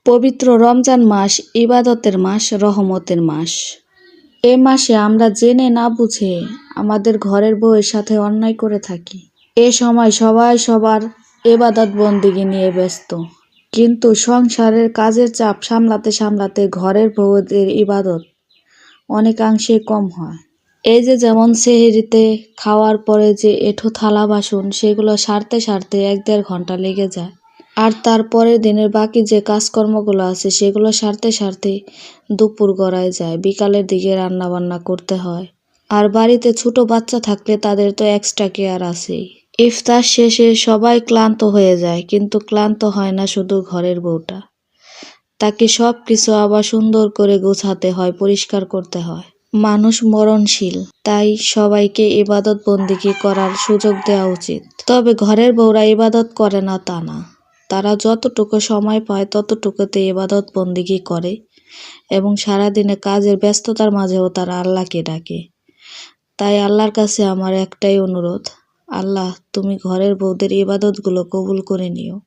পবিত্র রমজান মাস ইবাদতের মাস, রহমতের মাস। এ মাসে আমরা জেনে না বুঝে আমাদের ঘরের বউয়ের সাথে অন্যায় করে থাকি। এ সময় সবাই সবার ইবাদত বন্দেগী নিয়ে ব্যস্ত, কিন্তু সংসারের কাজের চাপ সামলাতে সামলাতে ঘরের বউদের ইবাদত অনেকাংশে কম হয়। এই যে যেমন সেহরিতে খাওয়ার পরে যে এঁঠো থালা বাসন, সেগুলো সারতে সারতে 1-1.5 ঘন্টা লেগে যায়। আর তারপরের দিনের বাকি যে কাজকর্মগুলো আছে সেগুলো সারতে সারতে দুপুর গড়ায় যায়, বিকালের দিকে রান্না বান্না করতে হয়। আর বাড়িতে ছোট বাচ্চা থাকলে তাদের তো এক্সট্রা কেয়ার আছেই। ইফতার শেষে সবাই ক্লান্ত হয়ে যায়, কিন্তু ক্লান্ত হয় না শুধু ঘরের বউটা। তাকে সব কিছু আবার সুন্দর করে গোছাতে হয়, পরিষ্কার করতে হয়। মানুষ মরণশীল, তাই সবাইকে ইবাদত বন্দেগী করার সুযোগ দেওয়া উচিত। তবে ঘরের বউরা ইবাদত করে না তা না, তারা যতটুকু সময় পায় ততটুকুতে ইবাদত বন্দেগী করে এবং সারাদিনে কাজের ব্যস্ততার মাঝেও তারা আল্লাহকে ডাকে। তাই আল্লাহর কাছে আমার একটাই অনুরোধ, আল্লাহ তুমি ঘরের বউদের ইবাদতগুলো কবুল করে নিও।